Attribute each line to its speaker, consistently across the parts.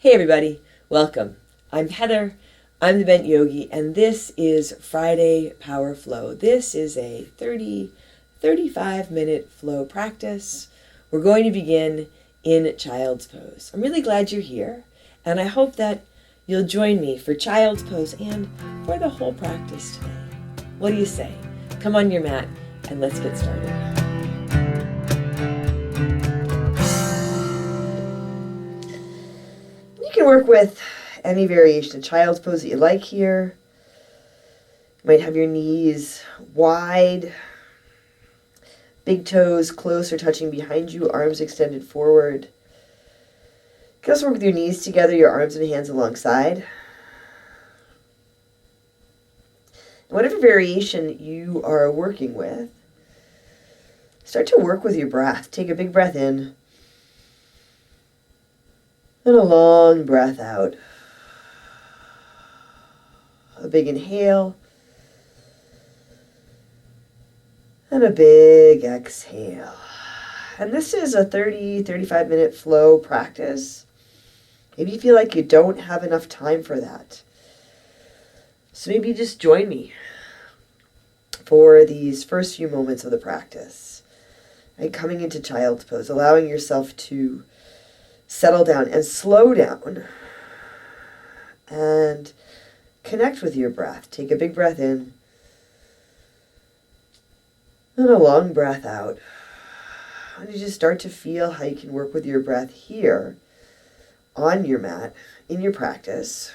Speaker 1: Hey everybody, welcome. I'm Heather, I'm the Bent Yogi, and this is Friday Power Flow. This is a 35-minute flow practice. We're going to begin in Child's Pose. I'm really glad you're here, and I hope that you'll join me for Child's Pose and for the whole practice today. What do you say? Come on your mat and let's get started. You can work with any variation of Child's Pose that you like here. You might have your knees wide, big toes close or touching behind you, arms extended forward. You can also work with your knees together, your arms and hands alongside. And whatever variation you are working with, start to work with your breath. Take a big breath in. And a long breath out. A big inhale. And a big exhale. And this is a 35 minute flow practice. Maybe you feel like you don't have enough time for that. So maybe just join me for these first few moments of the practice. Right? Coming into Child's Pose, allowing yourself to settle down and slow down and connect with your breath. Take a big breath in and a long breath out. And you just start to feel how you can work with your breath here on your mat in your practice.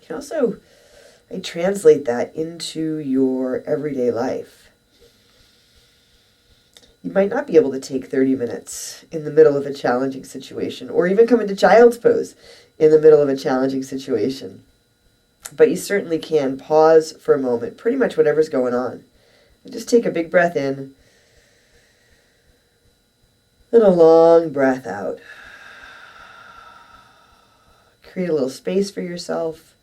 Speaker 1: You can also translate that into your everyday life. You might not be able to take 30 minutes in the middle of a challenging situation, or even come into Child's Pose in the middle of a challenging situation. But you certainly can pause for a moment, pretty much whatever's going on. And just take a big breath in and a long breath out. Create a little space for yourself.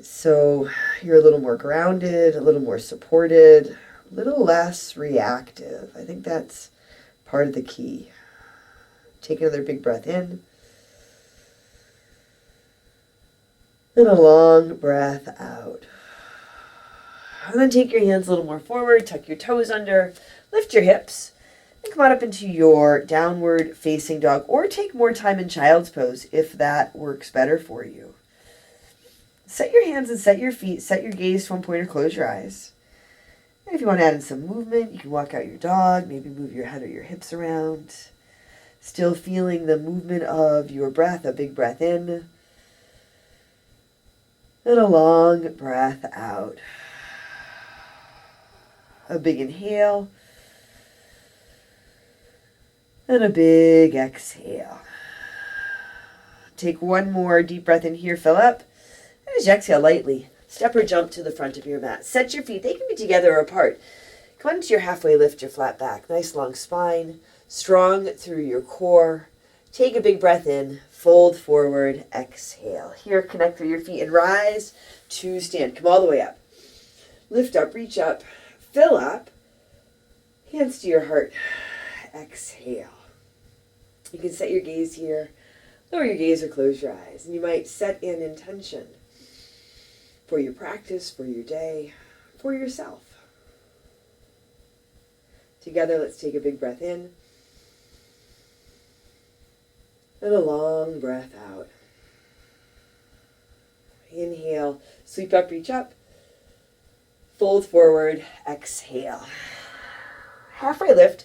Speaker 1: So you're a little more grounded, a little more supported, a little less reactive. I think that's part of the key. Take another big breath in. And a long breath out. And then take your hands a little more forward, tuck your toes under, lift your hips, and come on up into your downward facing dog, or take more time in Child's Pose if that works better for you. Set your hands and set your feet, set your gaze to one point or close your eyes. And if you want to add in some movement, you can walk out your dog, maybe move your head or your hips around. Still feeling the movement of your breath, a big breath in. And a long breath out. A big inhale. And a big exhale. Take one more deep breath in here, fill up. And as you exhale lightly, step or jump to the front of your mat. Set your feet. They can be together or apart. Come on to your halfway lift, your flat back. Nice long spine. Strong through your core. Take a big breath in. Fold forward. Exhale. Here, connect through your feet and rise to stand. Come all the way up. Lift up, reach up, fill up. Hands to your heart. Exhale. You can set your gaze here. Lower your gaze or close your eyes. And you might set an intention for your practice, for your day, for yourself. Together, let's take a big breath in. And a long breath out. Inhale, sweep up, reach up. Fold forward, exhale. Halfway lift,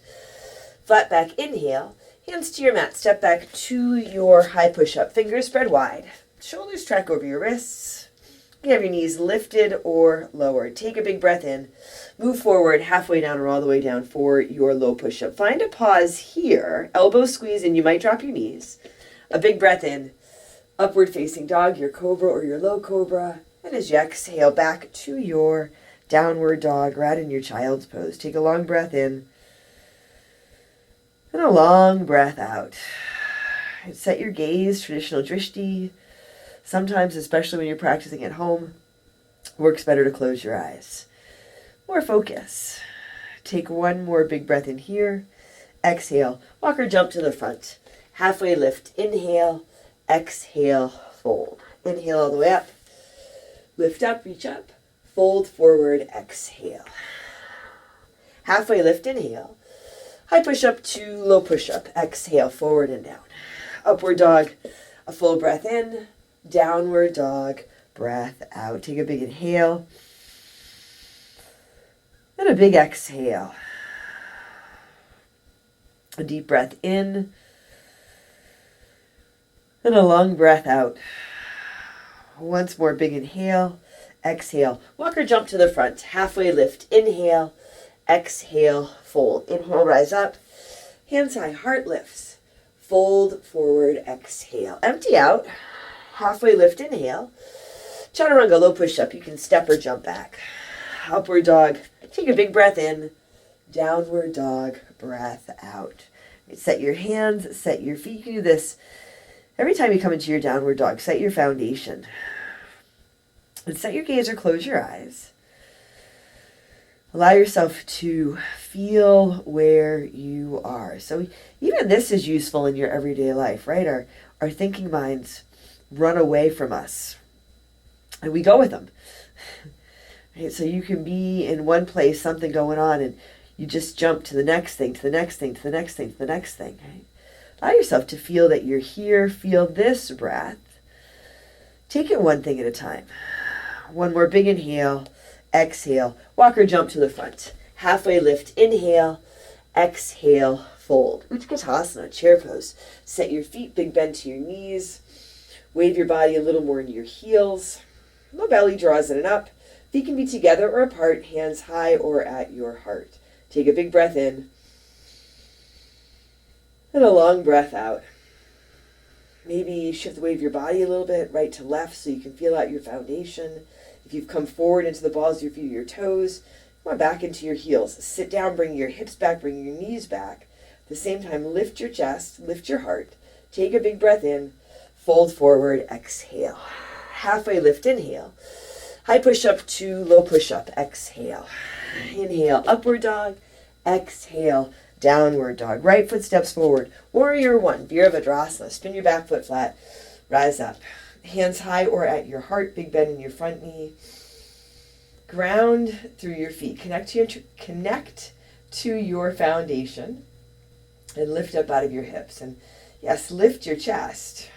Speaker 1: flat back, inhale. Hands to your mat, step back to your high push-up. Fingers spread wide. Shoulders track over your wrists. You have your knees lifted or lowered. Take a big breath in. Move forward halfway down or all the way down for your low push-up. Find a pause here. Elbows squeeze and you might drop your knees. A big breath in. Upward facing dog, your cobra or your low cobra. And as you exhale back to your downward dog right in your Child's Pose. Take a long breath in. And a long breath out. Set your gaze, traditional drishti. Sometimes, especially when you're practicing at home, works better to close your eyes. More focus. Take one more big breath in here. Exhale. Walk or jump to the front. Halfway lift, inhale, exhale, fold. Inhale all the way up, lift up, reach up, fold forward, exhale. Halfway lift, inhale, high push up to low push up, exhale, forward and down. Upward dog, a full breath in, downward dog, breath out. Take a big inhale and a big exhale. A deep breath in and a long breath out. Once more, big inhale, exhale. Walk or jump to the front. Halfway lift, inhale, exhale, fold. Inhale, rise up. Hands high, heart lifts. Fold forward, exhale. Empty out. Halfway lift, inhale. Chaturanga, low push up. You can step or jump back. Upward dog. Take a big breath in. Downward dog, breath out. Set your hands, set your feet. You can do this every time you come into your downward dog. Set your foundation. And set your gaze or close your eyes. Allow yourself to feel where you are. So even this is useful in your everyday life, right? Our thinking minds run away from us. And we go with them. Right? So you can be in one place, something going on, and you just jump to the next thing, to the next thing, to the next thing, to the next thing. Right? Allow yourself to feel that you're here. Feel this breath. Take it one thing at a time. One more big inhale, exhale. Walk or jump to the front. Halfway lift, inhale, exhale, fold. Utkatasana, chair pose. Set your feet, big bend to your knees. Wave your body a little more into your heels. No belly draws in and up. Feet can be together or apart, hands high or at your heart. Take a big breath in and a long breath out. Maybe shift the weight of your body a little bit, right to left, so you can feel out your foundation. If you've come forward into the balls of your feet or your toes, come on back into your heels. Sit down, bring your hips back, bring your knees back. At the same time, lift your chest, lift your heart. Take a big breath in, fold forward, exhale. Halfway lift, inhale. High push up to low push up, exhale. Inhale, upward dog, exhale, downward dog. Right foot steps forward. Warrior one, Virabhadrasana. Spin your back foot flat, rise up. Hands high or at your heart, big bend in your front knee. Ground through your feet. Connect to your foundation and lift up out of your hips. And yes, lift your chest.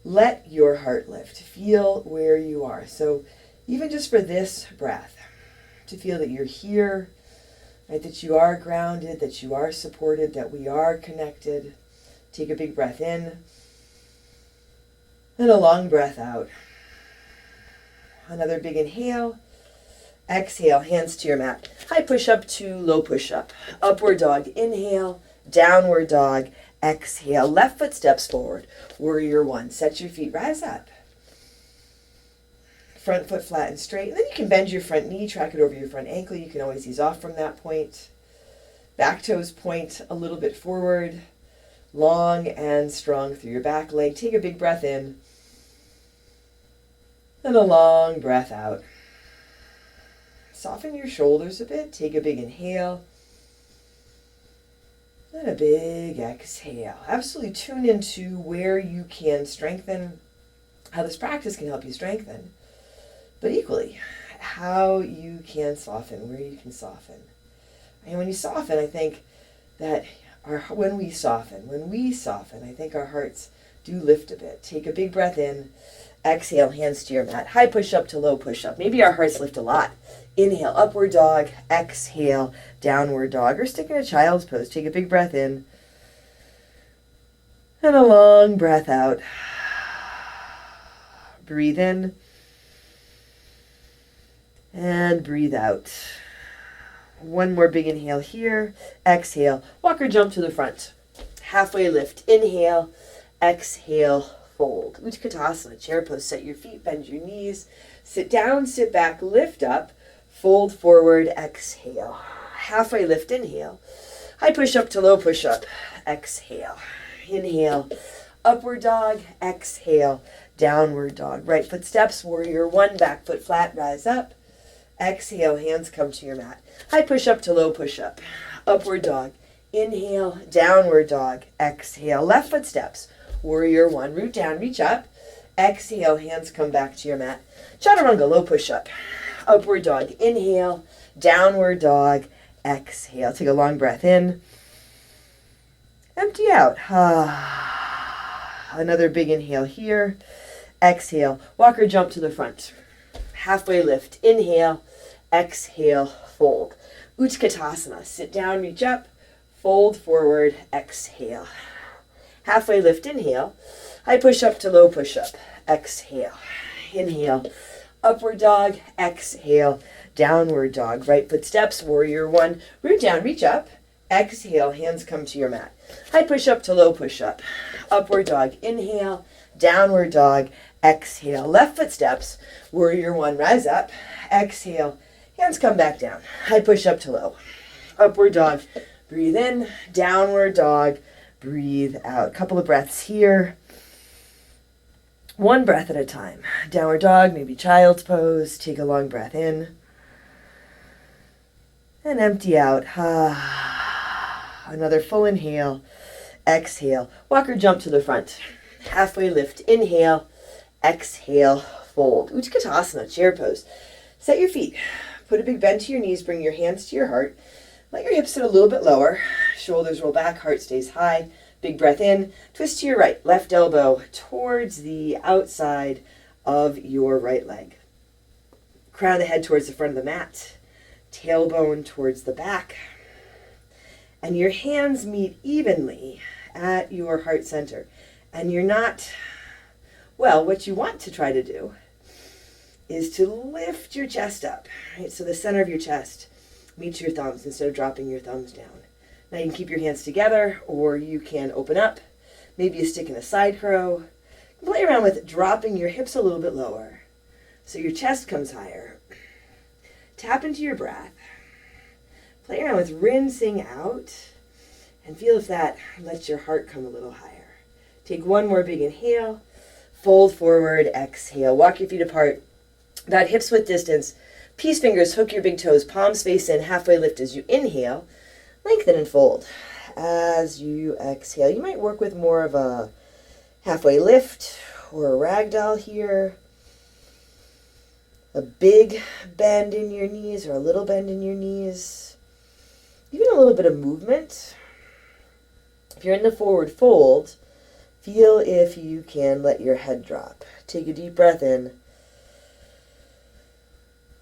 Speaker 1: Let your heart lift. Feel where you are. So even just for this breath, to feel that you're here, right, that you are grounded, that you are supported, that we are connected. Take a big breath in and a long breath out. Another big inhale. Exhale, hands to your mat. High push up to low push up. Upward dog, inhale. Downward dog, exhale. Left foot steps forward. Warrior one. Set your feet, rise up. Front foot flat and straight. And then you can bend your front knee, track it over your front ankle. You can always ease off from that point. Back toes point a little bit forward. Long and strong through your back leg. Take a big breath in. And a long breath out. Soften your shoulders a bit. Take a big inhale. And a big exhale. Absolutely tune into where you can strengthen, how this practice can help you strengthen, but equally, how you can soften, where you can soften. And when you soften, I think that when we soften, I think our hearts do lift a bit. Take a big breath in. Exhale, hands to your mat. High push up to low push up. Maybe our hearts lift a lot. Inhale, upward dog. Exhale, downward dog. Or stick in a child's pose. Take a big breath in. And a long breath out. Breathe in. And breathe out. One more big inhale here. Exhale. Walk or jump to the front. Halfway lift. Inhale. Exhale. Fold. Utkatasana, chair pose. Set your feet, bend your knees. Sit down, sit back, lift up. Fold forward, exhale. Halfway lift, inhale. High push up to low push up. Exhale. Inhale. Upward dog. Exhale. Downward dog. Right foot steps, warrior one. Back foot flat, rise up. Exhale, hands come to your mat. High push up to low push up. Upward dog. Inhale, downward dog. Exhale, left foot steps. Warrior one, root down, reach up. Exhale, hands come back to your mat. Chaturanga, low push-up. Upward dog. Inhale, downward dog. Exhale. Take a long breath in. Empty out. Another big inhale here. Exhale. Walk or jump to the front. Halfway lift. Inhale. Exhale. Fold. Utkatasana. Sit down, reach up. Fold forward. Exhale. Halfway lift. Inhale. High push-up to low push-up. Exhale. Inhale. Upward dog. Exhale. Downward dog. Right foot steps. Warrior one. Root down. Reach up. Exhale. Hands come to your mat. High push-up to low push-up. Upward dog. Inhale. Downward dog. Exhale. Left foot steps. Warrior one. Rise up. Exhale. Hands come back down. High push-up to low. Upward dog. Breathe in. Downward dog. Breathe out. Couple of breaths here. One breath at a time. Downward dog, maybe child's pose. Take a long breath in. And empty out. Another full inhale. Exhale. Walk or jump to the front. Halfway lift. Inhale. Exhale. Fold. Utkatasana, chair pose. Set your feet. Put a big bend to your knees. Bring your hands to your heart. Let your hips sit a little bit lower. Shoulders roll back. Heart stays high. Big breath in. Twist to your right. Left elbow towards the outside of your right leg. Crown the head towards the front of the mat. Tailbone towards the back. And your hands meet evenly at your heart center. And you're not, well, what you want to try to do is to lift your chest up. Right? So the center of your chest meets your thumbs instead of dropping your thumbs down. Now you can keep your hands together, or you can open up. Maybe you stick in a side crow. Play around with dropping your hips a little bit lower so your chest comes higher. Tap into your breath. Play around with rinsing out and feel if that lets your heart come a little higher. Take one more big inhale. Fold forward, exhale. Walk your feet apart. About hips width distance. Peace fingers, hook your big toes, palms face in, halfway lift as you inhale. Lengthen and fold as you exhale. You might work with more of a halfway lift or a ragdoll here. A big bend in your knees or a little bend in your knees. Even a little bit of movement. If you're in the forward fold, feel if you can let your head drop. Take a deep breath in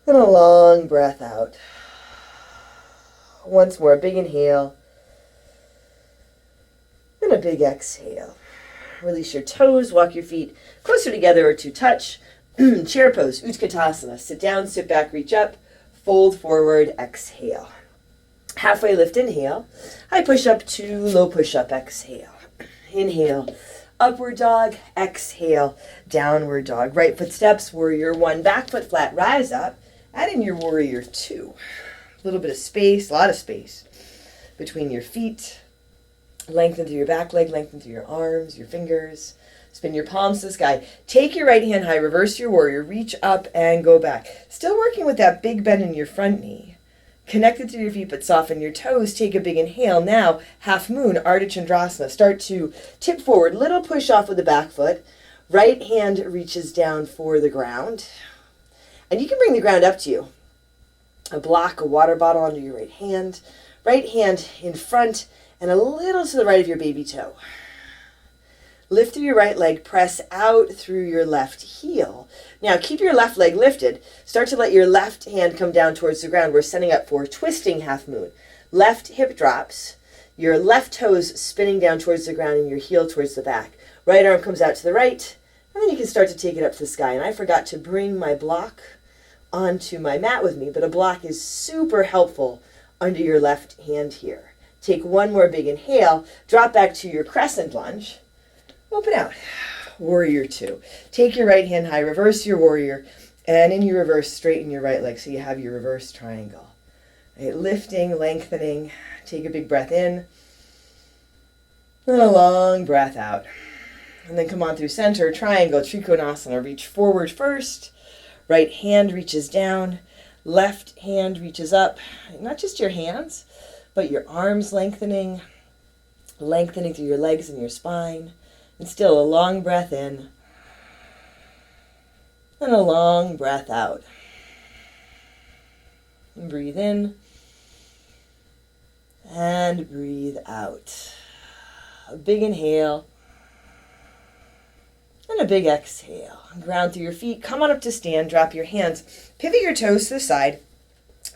Speaker 1: and a long breath out. Once more, a big inhale, and a big exhale. Release your toes, walk your feet closer together or to touch. Chair pose, Utkatasana. Sit down, sit back, reach up, fold forward, exhale. Halfway lift, inhale. High push up to low push up, exhale. Inhale, upward dog, exhale, downward dog. Right foot steps, warrior one, back foot flat, rise up. Add in your warrior two. A little bit of space, a lot of space between your feet. Lengthen through your back leg, lengthen through your arms, your fingers. Spin your palms to the sky. Take your right hand high, reverse your warrior, reach up and go back. Still working with that big bend in your front knee. Connected through your feet, but soften your toes. Take a big inhale. Now, half moon, Ardha Chandrasana. Start to tip forward, little push off with the back foot. Right hand reaches down for the ground. And you can bring the ground up to you. A block, a water bottle under your right hand in front, and a little to the right of your baby toe. Lift through your right leg, press out through your left heel. Now keep your left leg lifted. Start to let your left hand come down towards the ground. We're setting up for twisting half moon. Left hip drops, your left toes spinning down towards the ground and your heel towards the back. Right arm comes out to the right, and then you can start to take it up to the sky. And I forgot to bring my block onto my mat with me, but a block is super helpful under your left hand here. Take one more big inhale, drop back to your crescent lunge, open out, warrior two. Take your right hand high, reverse your warrior, and in your reverse, straighten your right leg so you have your reverse triangle. Right, lifting, lengthening, take a big breath in, and a long breath out. And then come on through center, triangle, Trikonasana, reach forward first. Right hand reaches down, left hand reaches up. Not just your hands, but your arms lengthening through your legs and your spine. And still a long breath in and a long breath out. And breathe in and breathe out. A big inhale and a big exhale. Ground through your feet. Come on up to stand. Drop your hands. Pivot your toes to the side.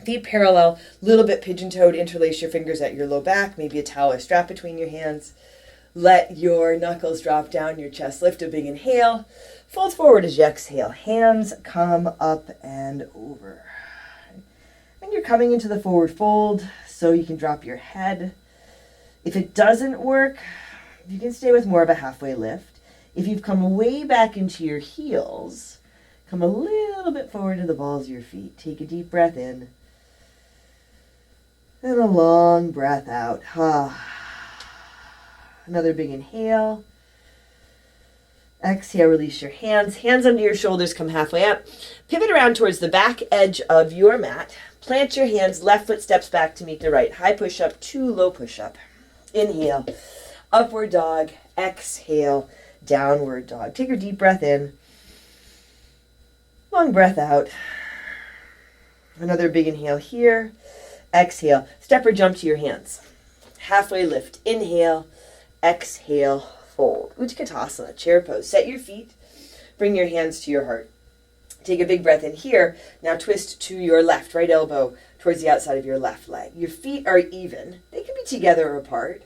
Speaker 1: Feet parallel, little bit pigeon-toed. Interlace your fingers at your low back. Maybe a towel or strap between your hands. Let your knuckles drop down, your chest lift. A big inhale. Fold forward as you exhale. Hands come up and over. And you're coming into the forward fold, so you can drop your head. If it doesn't work, you can stay with more of a halfway lift. If you've come way back into your heels, come a little bit forward to the balls of your feet. Take a deep breath in and a long breath out. Another big inhale. Exhale, release your hands. Hands under your shoulders, come halfway up. Pivot around towards the back edge of your mat. Plant your hands, left foot steps back to meet the right. High push-up to low push-up. Inhale, upward dog. Exhale, downward dog. Take a deep breath in. Long breath out. Another big inhale here. Exhale. Step or jump to your hands. Halfway lift. Inhale. Exhale. Fold. Utkatasana. Chair pose. Set your feet. Bring your hands to your heart. Take a big breath in here. Now twist to your left. Right elbow towards the outside of your left leg. Your feet are even. They can be together or apart.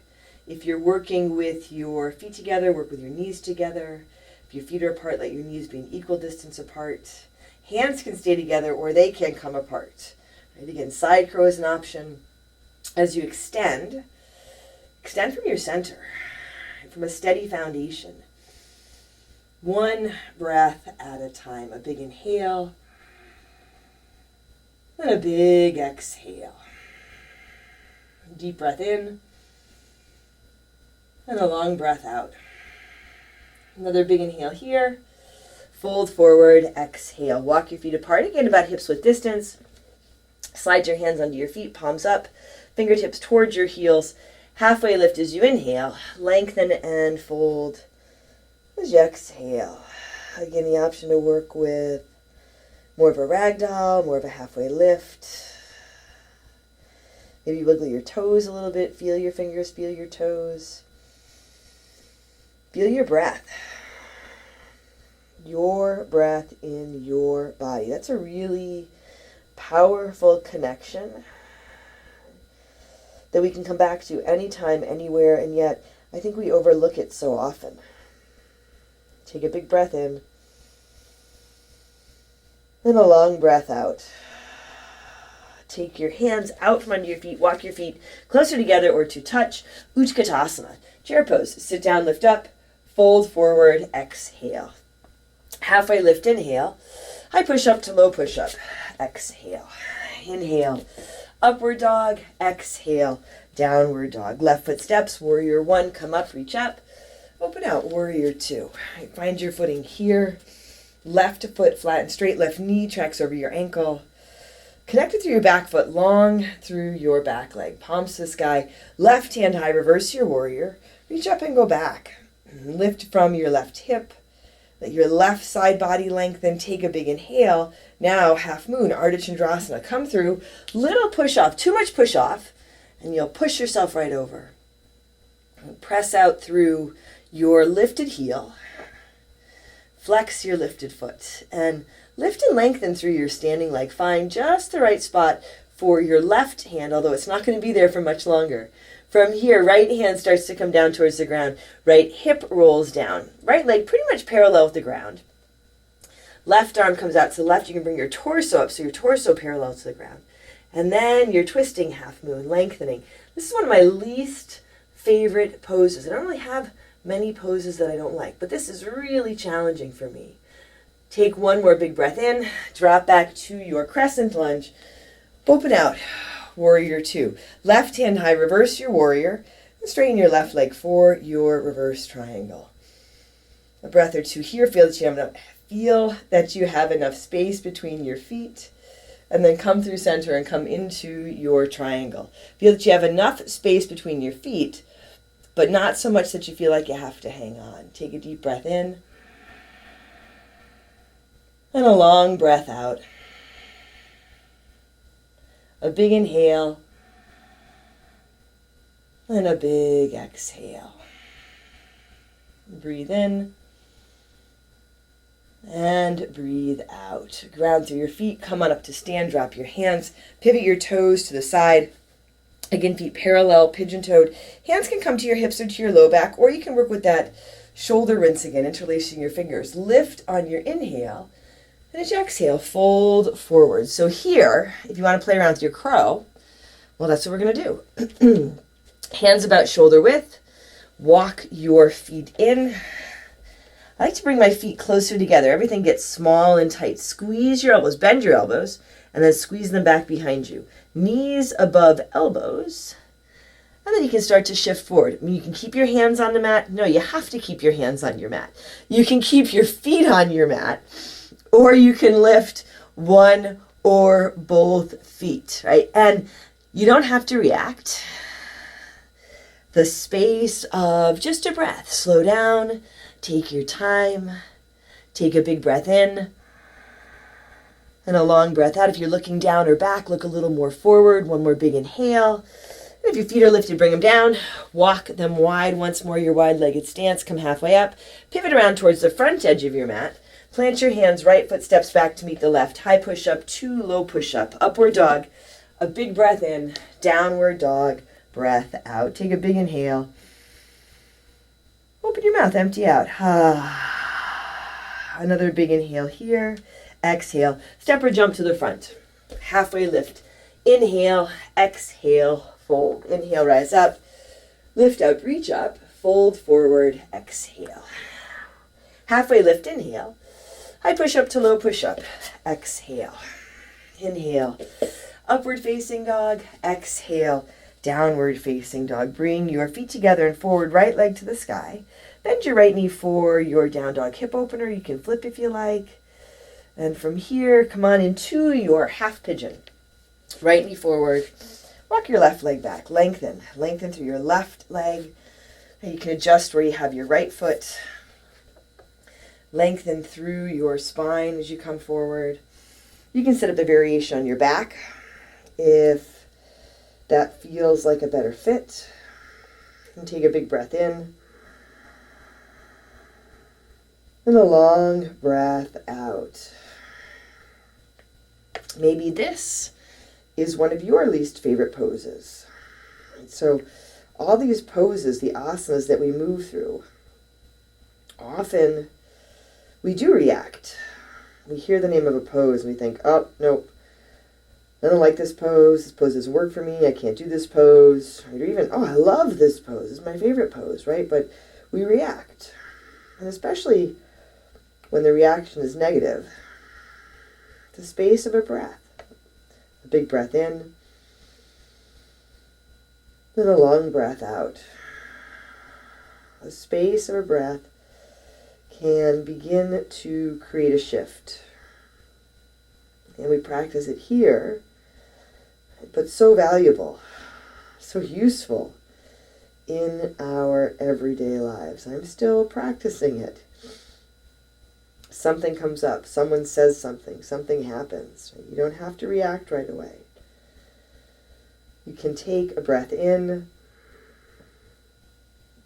Speaker 1: If you're working with your feet together, work with your knees together. If your feet are apart, let your knees be an equal distance apart. Hands can stay together or they can come apart. Right? Again, side crow is an option. As you extend from your center, from a steady foundation. One breath at a time. A big inhale and a big exhale. Deep breath in. And a long breath out. Another big inhale here. Fold forward, exhale. Walk your feet apart again, about hips width distance. Slide your hands under your feet, palms up, fingertips towards your heels. Halfway lift as you inhale. Lengthen and fold as you exhale. Again, the option to work with more of a ragdoll, more of a halfway lift. Maybe wiggle your toes a little bit. Feel your fingers, feel your toes. Feel your breath. Your breath in your body. That's a really powerful connection that we can come back to anytime, anywhere, and yet I think we overlook it so often. Take a big breath in and a long breath out. Take your hands out from under your feet. Walk your feet closer together or to touch. Utkatasana. Chair pose. Sit down, lift up. Fold forward, exhale. Halfway lift, inhale. High push up to low push up. Exhale. Inhale. Upward dog. Exhale. Downward dog. Left foot steps. Warrior one. Come up, reach up. Open out. Warrior two. Find your footing here. Left foot flat and straight. Left knee tracks over your ankle. Connected through your back foot, long through your back leg. Palms to the sky. Left hand high. Reverse your warrior. Reach up and go back. Lift from your left hip. Let your left side body lengthen. Take a big inhale. Now, half moon, Ardha Chandrasana. Come through. Little push off. Too much push off. And you'll push yourself right over. Press out through your lifted heel. Flex your lifted foot. And lift and lengthen through your standing leg. Find just the right spot for your left hand, although it's not going to be there for much longer. From here, right hand starts to come down towards the ground. Right hip rolls down. Right leg pretty much parallel with the ground. Left arm comes out to the left. You can bring your torso up so your torso parallel to the ground. And then you're twisting half moon, lengthening. This is one of my least favorite poses. I don't really have many poses that I don't like, but this is really challenging for me. Take one more big breath in. Drop back to your crescent lunge. Open out. Warrior two. Left hand high, reverse your warrior, and straighten your left leg for your reverse triangle. A breath or two here. Feel that you have enough space between your feet. And then come through center and come into your triangle. Feel that you have enough space between your feet, but not so much that you feel like you have to hang on. Take a deep breath in. And a long breath out. A big inhale. And a big exhale. Breathe in. And breathe out. Ground through your feet. Come on up to stand. Drop your hands. Pivot your toes to the side. Again, feet parallel, pigeon-toed. Hands can come to your hips or to your low back, or you can work with that shoulder rinse again, interlacing your fingers. Lift on your inhale. And as you exhale, fold forward. So here, if you want to play around with your crow, well, that's what we're going to do. Hands about shoulder width. Walk your feet in. I like to bring my feet closer together. Everything gets small and tight. Squeeze your elbows, bend your elbows, and then squeeze them back behind you. Knees above elbows. And then you can start to shift forward. I mean, you can keep your hands on the mat. No, you have to keep your hands on your mat. You can keep your feet on your mat, or you can lift one or both feet, right? And you don't have to react. The space of just a breath. Slow down. Take your time. Take a big breath in. And a long breath out. If you're looking down or back, look a little more forward. One more big inhale. And if your feet are lifted, bring them down. Walk them wide. Once more, your wide-legged stance. Come halfway up. Pivot around towards the front edge of your mat. Plant your hands. Right foot steps back to meet the left. High push-up, 2 low push-up. Upward dog. A big breath in. Downward dog. Breath out. Take a big inhale. Open your mouth, empty out. Another big inhale here. Exhale. Step or jump to the front. Halfway lift. Inhale. Exhale. Fold. Inhale, rise up. Lift up, reach up. Fold forward. Exhale. Halfway lift. Inhale. High push up to low push up. Exhale. Inhale. Upward facing dog. Exhale. Downward facing dog. Bring your feet together and forward, right leg to the sky. Bend your right knee for your down dog hip opener. You can flip if you like. And from here, come on into your half pigeon. Right knee forward. Walk your left leg back. Lengthen. Lengthen through your left leg. And you can adjust where you have your right foot. Lengthen through your spine as you come forward. You can set up a variation on your back if that feels like a better fit. And take a big breath in. And a long breath out. Maybe this is one of your least favorite poses. So all these poses, the asanas that we move through, often we do react. We hear the name of a pose and we think, oh, nope. I don't like this pose. This pose doesn't work for me. I can't do this pose. Or even, oh, I love this pose. It's my favorite pose, right? But we react. And especially when the reaction is negative, the space of a breath. A big breath in. Then a long breath out. The space of a breath can begin to create a shift. And we practice it here, but so valuable, so useful in our everyday lives. I'm still practicing it. Something comes up, someone says something, something happens. You don't have to react right away. You can take a breath in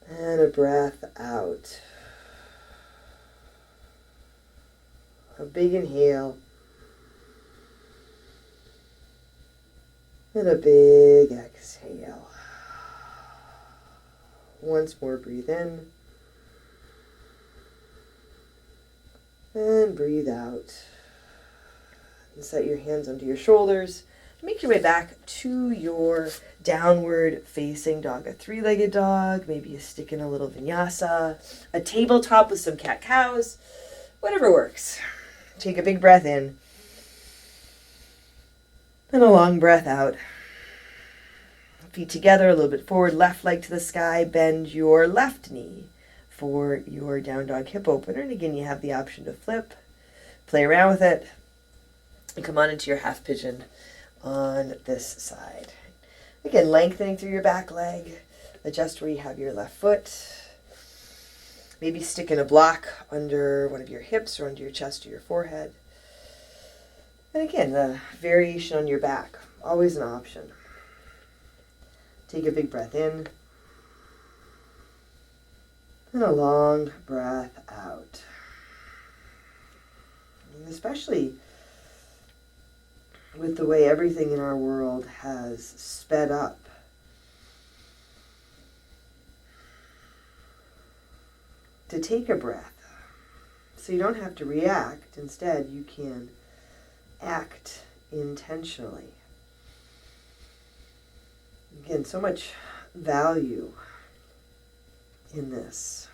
Speaker 1: and a breath out. A big inhale. And a big exhale. Once more, breathe in. And breathe out. And set your hands onto your shoulders. Make your way back to your downward facing dog. A 3-legged dog, maybe a stick in a little vinyasa, a tabletop with some cat-cows, whatever works. Take a big breath in. And a long breath out. Feet together, a little bit forward, left leg to the sky. Bend your left knee for your down dog hip opener. And again, you have the option to flip, play around with it. And come on into your half pigeon on this side. Again, lengthening through your back leg. Adjust where you have your left foot. Maybe stick in a block under one of your hips or under your chest or your forehead. And again, the variation on your back, always an option. Take a big breath in. And a long breath out. And especially with the way everything in our world has sped up, to take a breath so you don't have to react. Instead, you can act intentionally. Again, so much value in this.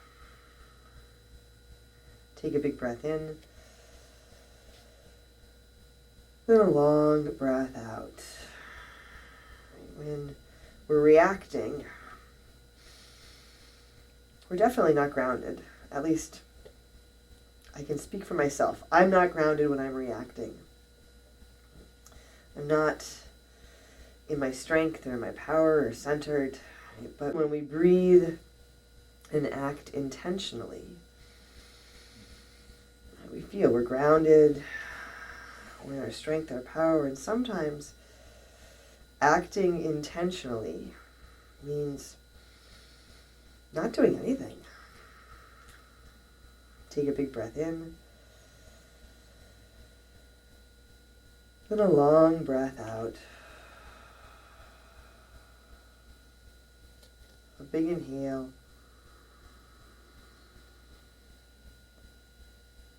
Speaker 1: Take a big breath in. Then a long breath out. When we're reacting, we're definitely not grounded. At least I can speak for myself. I'm not grounded when I'm reacting. I'm not in my strength or my power or centered. But when we breathe and act intentionally, we feel we're grounded, we're in our strength, our power, and sometimes acting intentionally means not doing anything. Take a big breath in. Then a long breath out. A big inhale.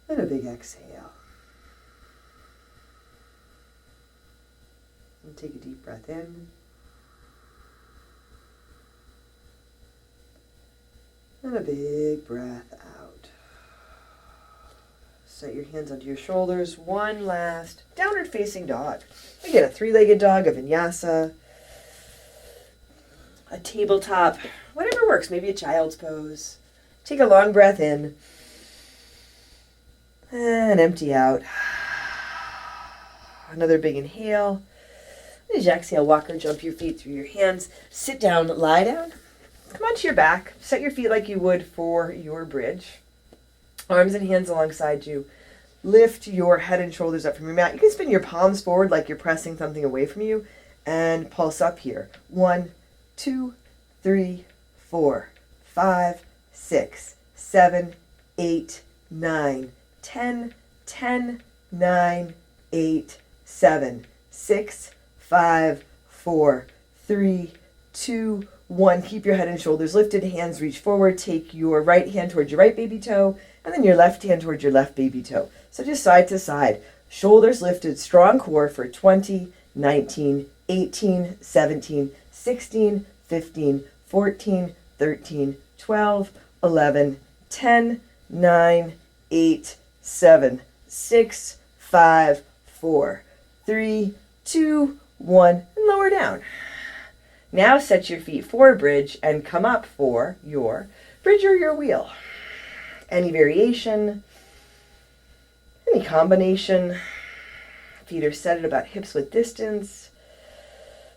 Speaker 1: And a big exhale. And take a deep breath in. And a big breath out. Set your hands onto your shoulders. One last downward facing dog. Again, a three-legged dog, a vinyasa, a tabletop, whatever works. Maybe a child's pose. Take a long breath in. And empty out. Another big inhale. As you exhale, walk or jump your feet through your hands. Sit down, lie down. Come onto your back. Set your feet like you would for your bridge. Arms and hands alongside you. Lift your head and shoulders up from your mat. You can spin your palms forward like you're pressing something away from you. And pulse up here. 1, 2, 3, 4, 5, 6, 7, 8, 9, 10, 10, 9, 8, 7, 6, 5, 4, 3, 2, 1. Keep your head and shoulders lifted. Hands reach forward. Take your right hand towards your right baby toe, and then your left hand towards your left baby toe. So just side to side. Shoulders lifted. Strong core for 20, 19, 18, 17, 16, 15, 14, 13, 12, 11, 10, 9, 8, 7, 6, 5, 4, 3, 2, 1, and lower down. Now set your feet for a bridge and come up for your bridge or your wheel. Any variation, any combination. Feet are set at about hips width distance.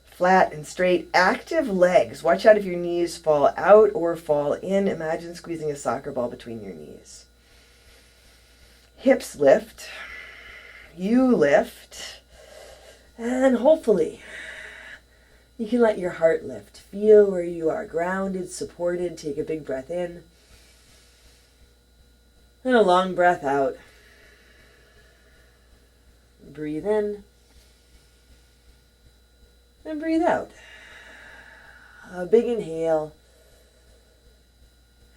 Speaker 1: Flat and straight. Active legs. Watch out if your knees fall out or fall in. Imagine squeezing a soccer ball between your knees. Hips lift. You lift. And hopefully you can let your heart lift. Feel where you are grounded, supported. Take a big breath in. And a long breath out. Breathe in. And breathe out. A big inhale.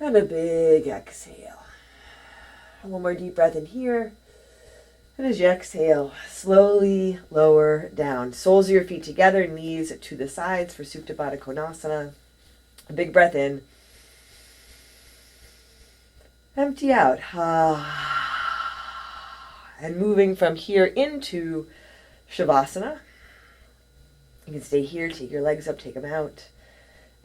Speaker 1: And a big exhale. One more deep breath in here. And as you exhale, slowly lower down. Soles of your feet together, knees to the sides for Supta Baddha Konasana. A big breath in. Empty out. And moving from here into Shavasana. You can stay here, take your legs up, take them out.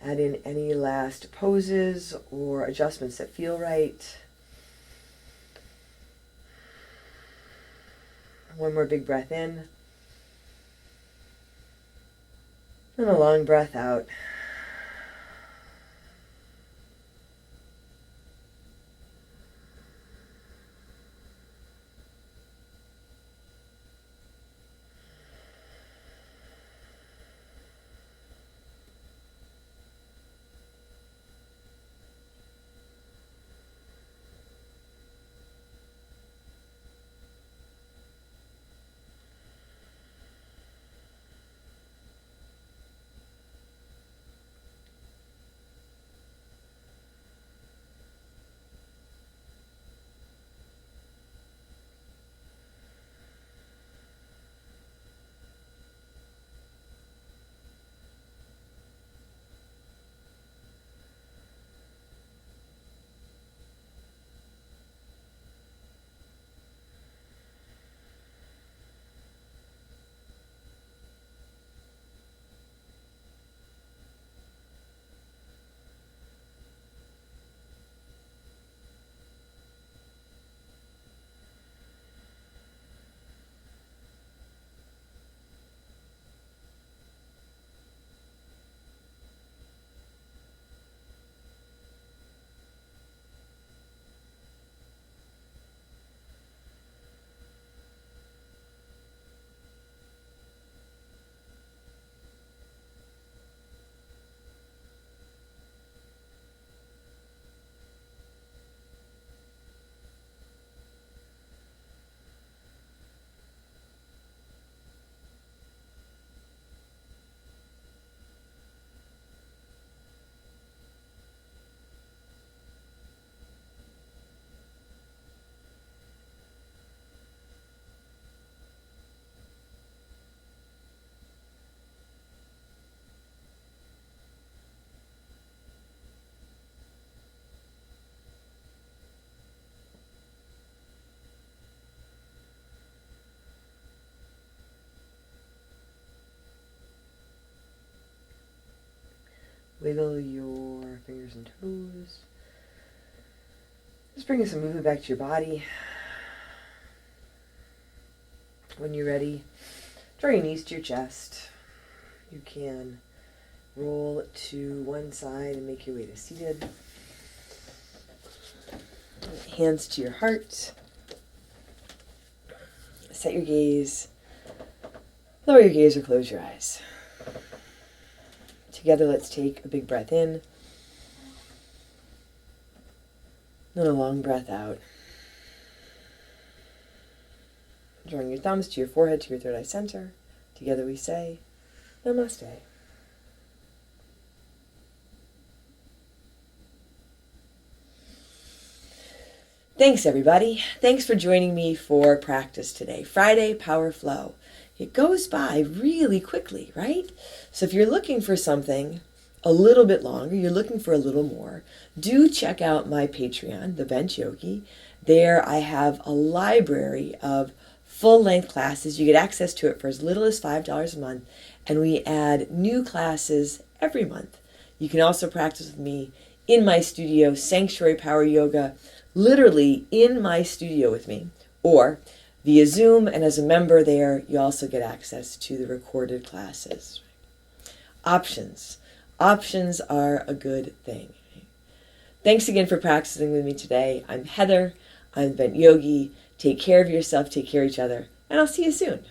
Speaker 1: Add in any last poses or adjustments that feel right. One more big breath in. And a long breath out. Wiggle your fingers and toes. Just bringing some movement back to your body. When you're ready, draw your knees to your chest. You can roll to one side and make your way to seated. Hands to your heart. Set your gaze. Lower your gaze or close your eyes. Together, let's take a big breath in. And a long breath out. Drawing your thumbs to your forehead, to your third eye center. Together we say, Namaste. Thanks, everybody. Thanks for joining me for practice today. Friday Power Flow. It goes by really quickly, right? So if you're looking for something a little bit longer, you're looking for a little more, do check out my Patreon, The Bench Yogi. There I have a library of full-length classes. You get access to it for as little as $5 a month, and we add new classes every month. You can also practice with me in my studio, Sanctuary Power Yoga, literally in my studio with me, or via Zoom, and as a member there, you also get access to the recorded classes. Options. Options are a good thing. Thanks again for practicing with me today. I'm Heather. I'm Bench Yogi. Take care of yourself, take care of each other, and I'll see you soon.